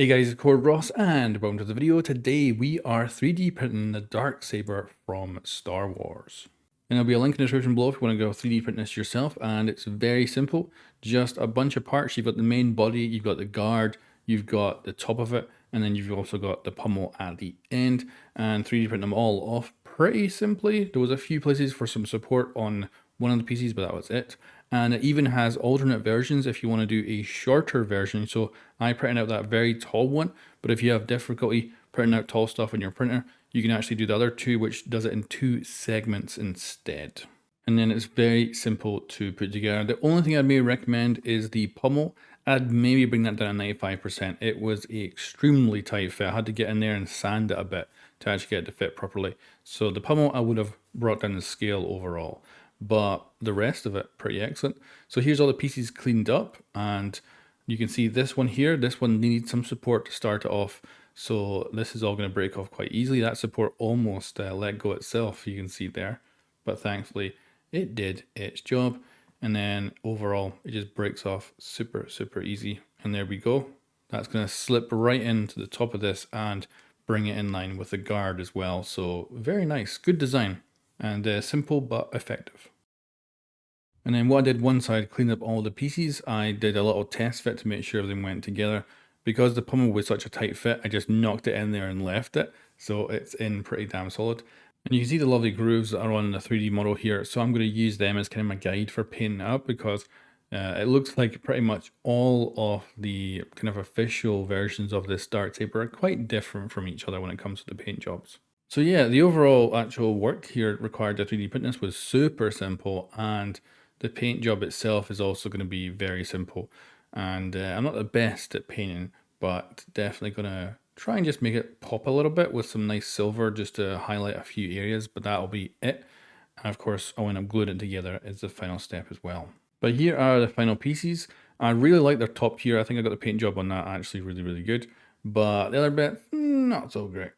Hey guys, it's Ross and welcome to the video. Today we are 3D printing the Darksaber from Star Wars. And there'll be a link in the description below if you want to go 3D print this yourself, and it's very simple. Just a bunch of parts. You've got the main body, you've got the guard, you've got the top of it, and then you've also got the pommel at the end, and 3D print them all off pretty simply. There was a few places for some support on one of the pieces, but that was it. And it even has alternate versions if you want to do a shorter version. So I printed out that very tall one, but if you have difficulty printing out tall stuff on your printer, you can actually do the other two, which does it in 2 segments instead. And then it's very simple to put together. The only thing I'd maybe recommend is the pommel. I'd maybe bring that down to 95%. It was an extremely tight fit. I had to get in there and sand it a bit to actually get it to fit properly. So the pommel, I would have brought down the scale overall, but the rest of it, pretty excellent. So here's all the pieces cleaned up, and you can see this one here, this one needs some support to start it off. So this is all going to break off quite easily. That support almost let go itself, you can see there, but thankfully it did its job. And then overall, it just breaks off super easy. And there we go. That's going to slip right into the top of this and bring it in line with the guard as well. So very nice, good design, and simple but effective. And then what I did once I cleaned up all the pieces, I did a little test fit to make sure everything went together. Because the pommel was such a tight fit, I just knocked it in there and left it. So it's in pretty damn solid. And you can see the lovely grooves that are on the 3D model here. So I'm going to use them as kind of my guide for painting it up, because it looks like pretty much all of the kind of official versions of this Darksaber are quite different from each other when it comes to the paint jobs. So yeah, the overall actual work here required to 3D print this was super simple, and the paint job itself is also going to be very simple. And I'm not the best at painting, but definitely going to try and just make it pop a little bit with some nice silver just to highlight a few areas, but that'll be it. And of course, I'll end up gluing it together as the final step as well. But here are the final pieces. I really like their top here. I think I got the paint job on that actually really good, but the other bit, not so great.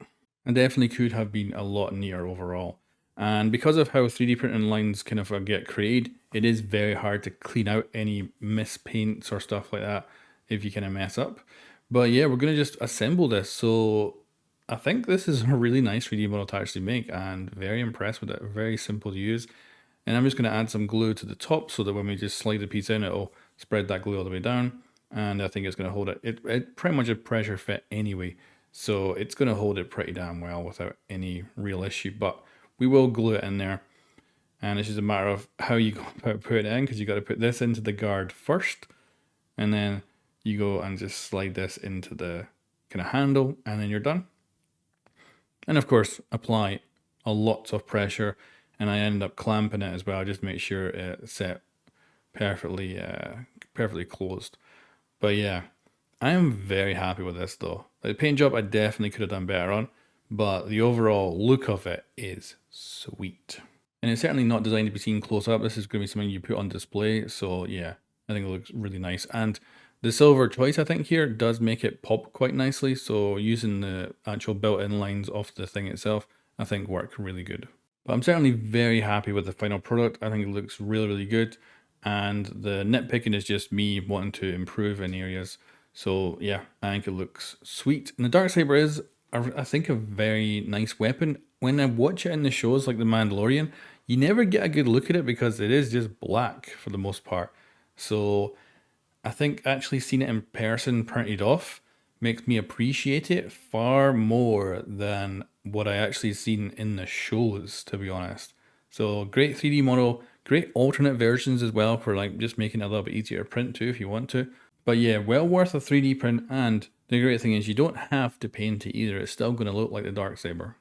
And definitely could have been a lot neater overall. And because of how 3D printing lines kind of get created, it is very hard to clean out any mispaints or stuff like that if you kind of mess up. But yeah, we're going to just assemble this. So I think this is a really nice 3D model to actually make, and very impressed with it. Very simple to use. And I'm just going to add some glue to the top so that when we just slide the piece in, it'll spread that glue all the way down. And I think it's going to hold it. It pretty much a pressure fit anyway, so it's going to hold it pretty damn well without any real issue. But we will glue it in there. And it's just a matter of how you go about putting it in, because you got to put this into the guard first, and then you go and just slide this into the kind of handle, and then you're done. And of course, apply a lot of pressure, and I end up clamping it as well, just to make sure it's set perfectly closed. But yeah, I am very happy with this though. The paint job I definitely could have done better on, but the overall look of it is sweet. And it's certainly not designed to be seen close up. This is going to be something you put on display. So yeah, I think it looks really nice. And the silver choice, I think, here does make it pop quite nicely. So using the actual built-in lines of the thing itself, I think work really good. But I'm certainly very happy with the final product. I think it looks really good. And the nitpicking is just me wanting to improve in areas. So yeah, I think it looks sweet. And the Darksaber is, I think, a very nice weapon. When I watch it in the shows like the Mandalorian, you never get a good look at it because it is just black for the most part. So I think actually seeing it in person printed off makes me appreciate it far more than what I actually seen in the shows, to be honest. So great 3D model, great alternate versions as well for like just making it a little bit easier to print too if you want to. But yeah, well worth a 3D print, and the great thing is you don't have to paint it either. It's still going to look like the Darksaber.